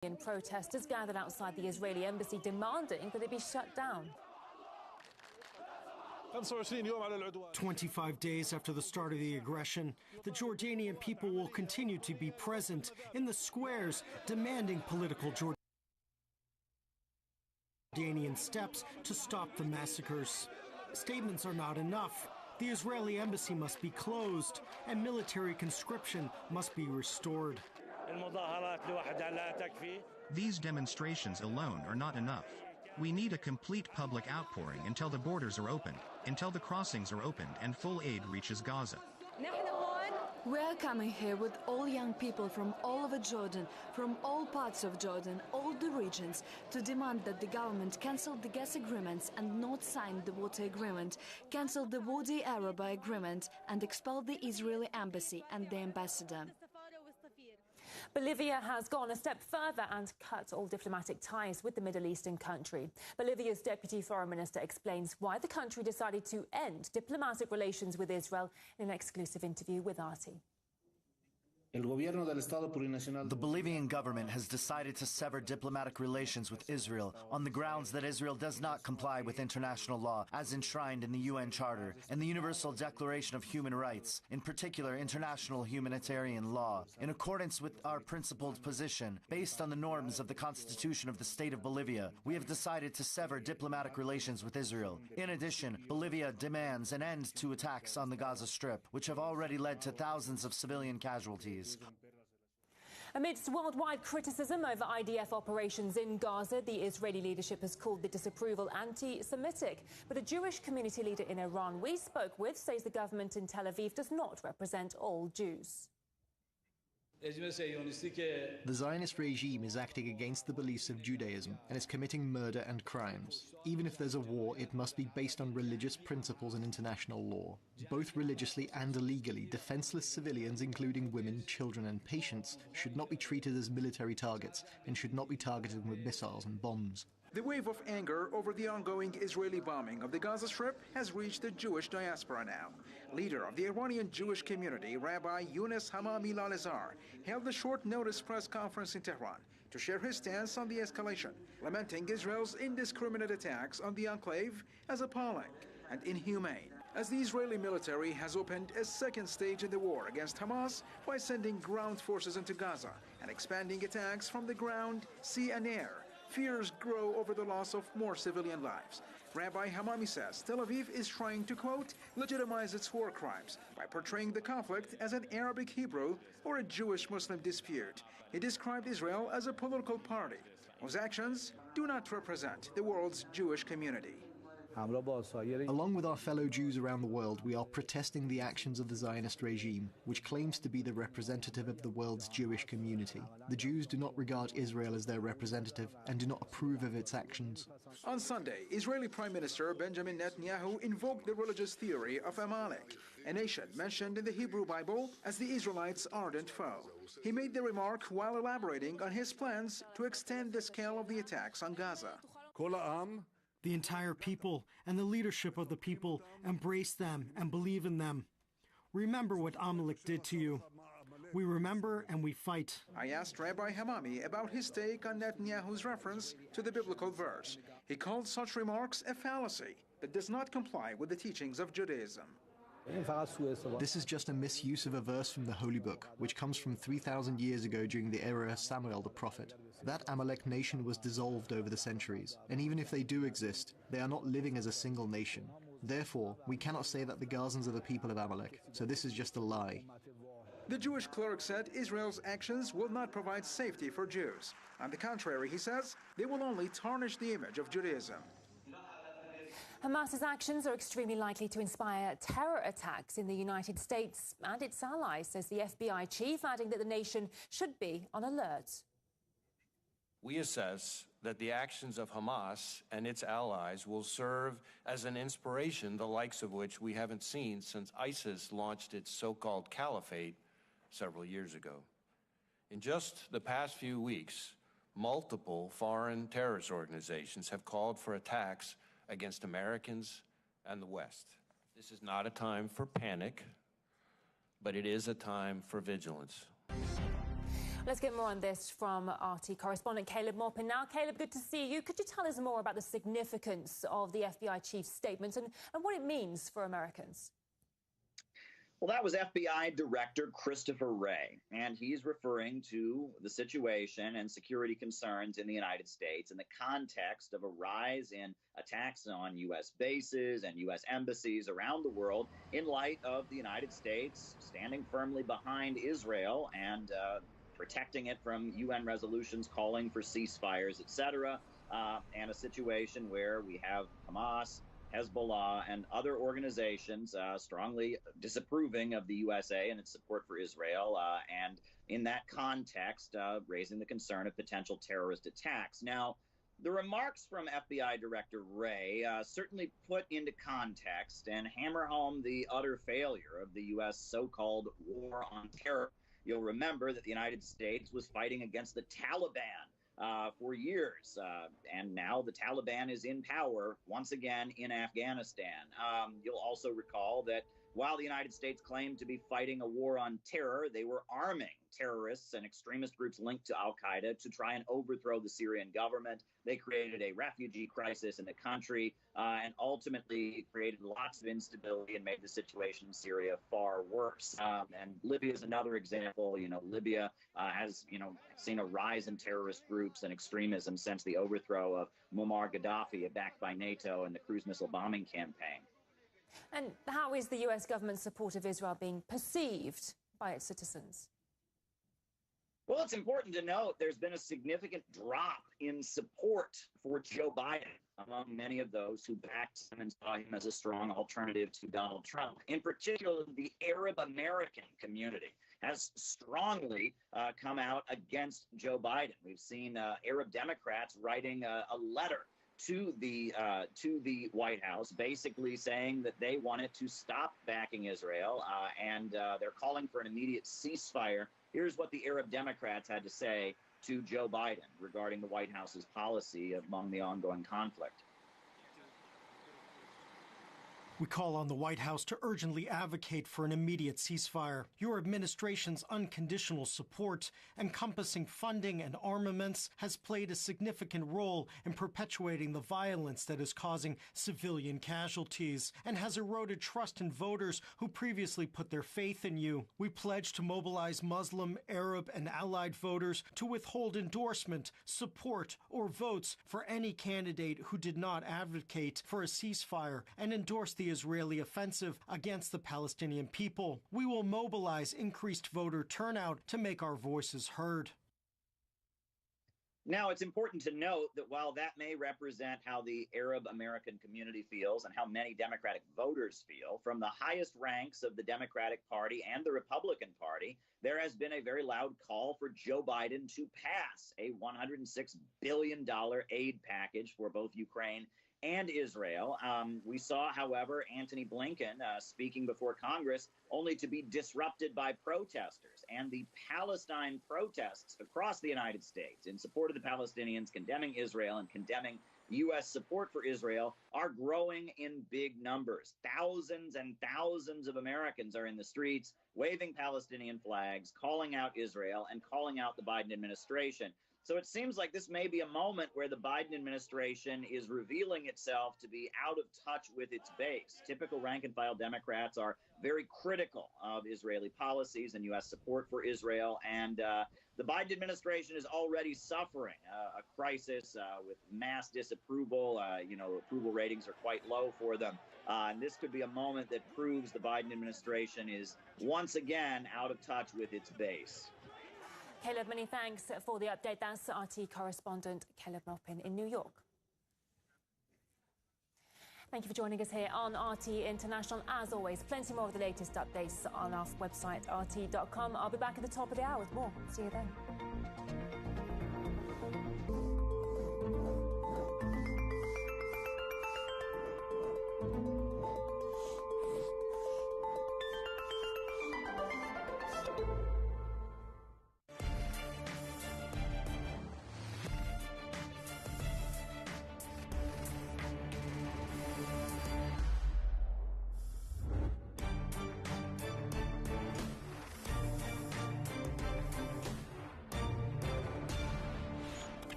Protesters gathered outside the Israeli embassy demanding that it be shut down. 25 days after the start of the aggression, the Jordanian people will continue to be present in the squares demanding political Jordanian steps to stop the massacres. Statements are not enough. The Israeli embassy must be closed and military conscription must be restored. These demonstrations alone are not enough. We need a complete public outpouring until the borders are opened, until the crossings are opened and full aid reaches Gaza. We are coming here with all young people from all over Jordan, from all parts of Jordan, all the regions, to demand that the government cancel the gas agreements and not sign the water agreement, cancel the Wadi Araba agreement and expel the Israeli embassy and the ambassador. Bolivia has gone a step further and cut all diplomatic ties with the Middle Eastern country. Bolivia's Deputy Foreign Minister explains why the country decided to end diplomatic relations with Israel in an exclusive interview with RT. The Bolivian government has decided to sever diplomatic relations with Israel on the grounds that Israel does not comply with international law as enshrined in the UN Charter and the Universal Declaration of Human Rights, in particular international humanitarian law. In accordance with our principled position, based on the norms of the Constitution of the State of Bolivia, we have decided to sever diplomatic relations with Israel. In addition, Bolivia demands an end to attacks on the Gaza Strip, which have already led to thousands of civilian casualties. Amidst worldwide criticism over IDF operations in Gaza, the Israeli leadership has called the disapproval anti-Semitic. But a Jewish community leader in Iran we spoke with says the government in Tel Aviv does not represent all Jews. The Zionist regime is acting against the beliefs of Judaism and is committing murder and crimes. Even if there's a war, it must be based on religious principles and international law. Both religiously and illegally, defenseless civilians, including women, children and patients, should not be treated as military targets and should not be targeted with missiles and bombs. The wave of anger over the ongoing Israeli bombing of the Gaza Strip has reached the Jewish diaspora now. Leader of the Iranian Jewish community, Rabbi Yunus Hamami Lalazar, held a short-notice press conference in Tehran to share his stance on the escalation, lamenting Israel's indiscriminate attacks on the enclave as appalling and inhumane, as the Israeli military has opened a second stage in the war against Hamas by sending ground forces into Gaza and expanding attacks from the ground, sea and air. Fears grow over the loss of more civilian lives. Rabbi Hamami says Tel Aviv is trying to, quote, legitimize its war crimes by portraying the conflict as an Arabic-Hebrew or a Jewish-Muslim dispute. He described Israel as a political party whose actions do not represent the world's Jewish community. Along with our fellow Jews around the world, we are protesting the actions of the Zionist regime, which claims to be the representative of the world's Jewish community. The Jews do not regard Israel as their representative and do not approve of its actions. On Sunday, Israeli Prime Minister Benjamin Netanyahu invoked the religious theory of Amalek, a nation mentioned in the Hebrew Bible as the Israelites' ardent foe. He made the remark while elaborating on his plans to extend the scale of the attacks on Gaza. The entire people and the leadership of the people embrace them and believe in them. Remember what Amalek did to you. We remember and we fight. I asked Rabbi Hamami about his take on Netanyahu's reference to the biblical verse. He called such remarks a fallacy that does not comply with the teachings of Judaism. This is just a misuse of a verse from the Holy Book, which comes from 3,000 years ago during the era of Samuel the prophet. That Amalek nation was dissolved over the centuries, and even if they do exist, they are not living as a single nation. Therefore, we cannot say that the Gazans are the people of Amalek, so this is just a lie. The Jewish cleric said Israel's actions will not provide safety for Jews. On the contrary, he says, they will only tarnish the image of Judaism. Hamas's actions are extremely likely to inspire terror attacks in the United States and its allies, says the FBI chief, adding that the nation should be on alert. We assess that the actions of Hamas and its allies will serve as an inspiration, the likes of which we haven't seen since ISIS launched its so-called caliphate several years ago. In just the past few weeks, multiple foreign terrorist organizations have called for attacks against Americans and the West. This is not a time for panic, but it is a time for vigilance. Let's get more on this from RT correspondent Caleb Maupin. Now, Caleb, good to see you. Could you tell us more about the significance of the FBI chief's statement and what it means for Americans? Well, that was FBI Director Christopher Wray, and he's referring to the situation and security concerns in the United States in the context of a rise in attacks on U.S. bases and U.S. embassies around the world in light of the United States standing firmly behind Israel and protecting it from UN resolutions calling for ceasefires, etc., and a situation where we have Hamas, Hezbollah, and other organizations strongly disapproving of the USA and its support for Israel, and in that context, raising the concern of potential terrorist attacks. Now, the remarks from FBI Director Wray certainly put into context and hammer home the utter failure of the U.S. so-called war on terror. You'll remember that the United States was fighting against the Taliban for years, and now the Taliban is in power once again in Afghanistan. You'll also recall that while the United States claimed to be fighting a war on terror, they were arming terrorists and extremist groups linked to al-Qaeda to try and overthrow the Syrian government. They created a refugee crisis in the country and ultimately created lots of instability and made the situation in Syria far worse. And Libya is another example. Libya has, seen a rise in terrorist groups and extremism since the overthrow of Muammar Gaddafi, backed by NATO, and the cruise missile bombing campaign. And how is the U.S. government's support of Israel being perceived by its citizens? Well, it's important to note there's been a significant drop in support for Joe Biden among many of those who backed him and saw him as a strong alternative to Donald Trump. In particular, the Arab American community has strongly come out against Joe Biden. We've seen Arab Democrats writing a letter to the White House, basically saying that they wanted to stop backing Israel, and they're calling for an immediate ceasefire. Here's what the Arab Democrats had to say to Joe Biden regarding the White House's policy among the ongoing conflict. We call on the White House to urgently advocate for an immediate ceasefire. Your administration's unconditional support, encompassing funding and armaments, has played a significant role in perpetuating the violence that is causing civilian casualties and has eroded trust in voters who previously put their faith in you. We pledge to mobilize Muslim, Arab, and allied voters to withhold endorsement, support, or votes for any candidate who did not advocate for a ceasefire and endorse the Israeli offensive against the Palestinian people. We will mobilize increased voter turnout to make our voices heard. Now, it's important to note that while that may represent how the Arab American community feels and how many Democratic voters feel, from the highest ranks of the Democratic Party and the Republican Party, there has been a very loud call for Joe Biden to pass a $106 billion aid package for both Ukraine and Israel. We saw, however, Antony Blinken speaking before Congress only to be disrupted by protesters. And the Palestine protests across the United States in support of the Palestinians, condemning Israel and condemning U.S. support for Israel, are growing in big numbers. Thousands and thousands of Americans are in the streets waving Palestinian flags, calling out Israel, and calling out the Biden administration. So it seems like this may be a moment where the Biden administration is revealing itself to be out of touch with its base. Typical rank-and-file Democrats are very critical of Israeli policies and U.S. support for Israel, and the Biden administration is already suffering a crisis with mass disapproval. Approval ratings are quite low for them, and this could be a moment that proves the Biden administration is once again out of touch with its base. Caleb, many thanks for the update. That's RT correspondent Caleb Maupin in New York. Thank you for joining us here on RT International. As always, plenty more of the latest updates on our website, rt.com. I'll be back at the top of the hour with more. See you then.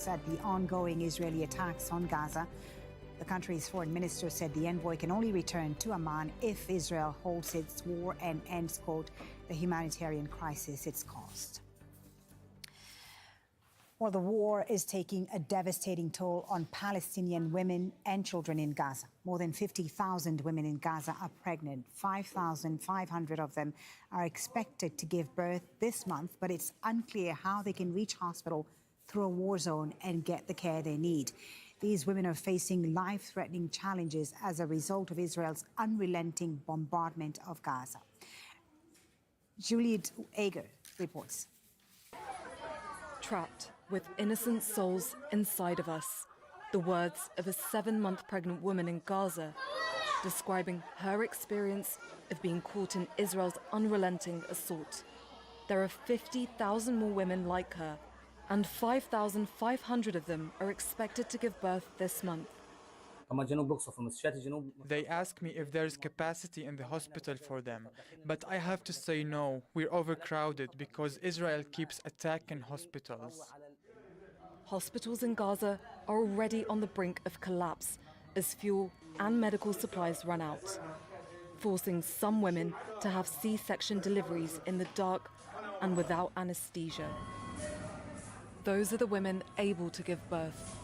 at the ongoing Israeli attacks on Gaza. The country's foreign minister said the envoy can only return to Amman if Israel holds its war and ends, quote, the humanitarian crisis it's caused. Well, the war is taking a devastating toll on Palestinian women and children in Gaza. More than 50,000 women in Gaza are pregnant. 5,500 of them are expected to give birth this month, but it's unclear how they can reach hospital through a war zone and get the care they need. These women are facing life-threatening challenges as a result of Israel's unrelenting bombardment of Gaza. Juliet Ager reports. Trapped with innocent souls inside of us. The words of a 7-month pregnant woman in Gaza, describing her experience of being caught in Israel's unrelenting assault. There are 50,000 more women like her, and 5,500 of them are expected to give birth this month. They ask me if there's capacity in the hospital for them, but I have to say no, we're overcrowded because Israel keeps attacking hospitals. Hospitals in Gaza are already on the brink of collapse as fuel and medical supplies run out, forcing some women to have C-section deliveries in the dark and without anesthesia. Those are the women able to give birth.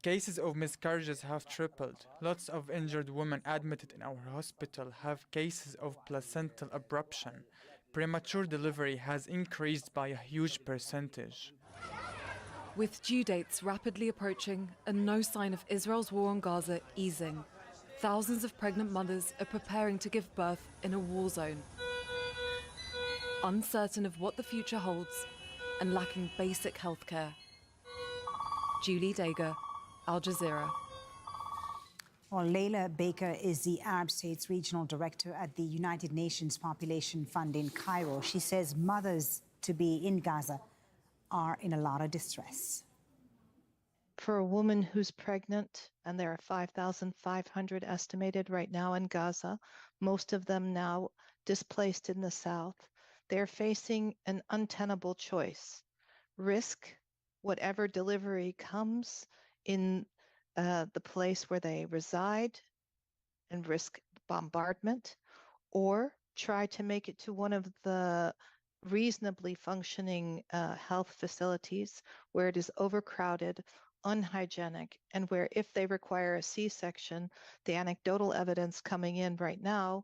Cases of miscarriages have tripled. Lots of injured women admitted in our hospital have cases of placental abruption. Premature delivery has increased by a huge percentage. With due dates rapidly approaching and no sign of Israel's war on Gaza easing, thousands of pregnant mothers are preparing to give birth in a war zone. Uncertain of what the future holds and lacking basic health care. Julie Dager, Al Jazeera. Well, Layla Baker is the Arab States Regional Director at the United Nations Population Fund in Cairo. She says mothers to be in Gaza are in a lot of distress. For a woman who's pregnant, and there are 5,500 estimated right now in Gaza, most of them now displaced in the south, they're facing an untenable choice. Risk whatever delivery comes in the place where they reside and risk bombardment, or try to make it to one of the reasonably functioning health facilities where it is overcrowded, unhygienic, and where if they require a C-section, the anecdotal evidence coming in right now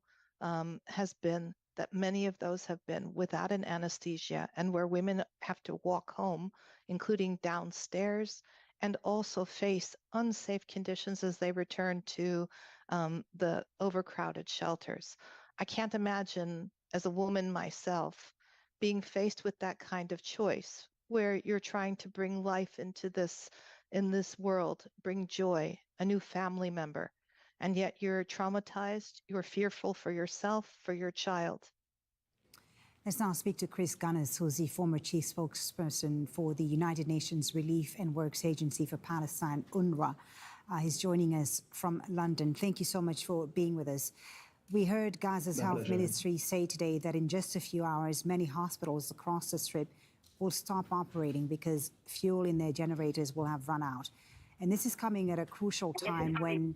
has been that many of those have been without an anesthesia, and where women have to walk home, including downstairs, and also face unsafe conditions as they return to the overcrowded shelters. I can't imagine, as a woman myself, being faced with that kind of choice, where you're trying to bring life into in this world, bring joy, a new family member, and yet you're traumatized, you're fearful for yourself, for your child. Let's now speak to Chris Gunness, who's the former chief spokesperson for the United Nations Relief and Works Agency for Palestine, UNRWA. He's joining us from London. Thank you so much for being with us. We heard Gaza's health ministry say today that in just a few hours, many hospitals across the Strip will stop operating because fuel in their generators will have run out. And this is coming at a crucial time when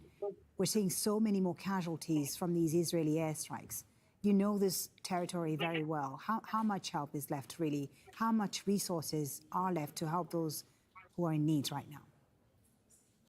we're seeing so many more casualties from these Israeli airstrikes. You know this territory very well. How much help is left, really? How much resources are left to help those who are in need right now?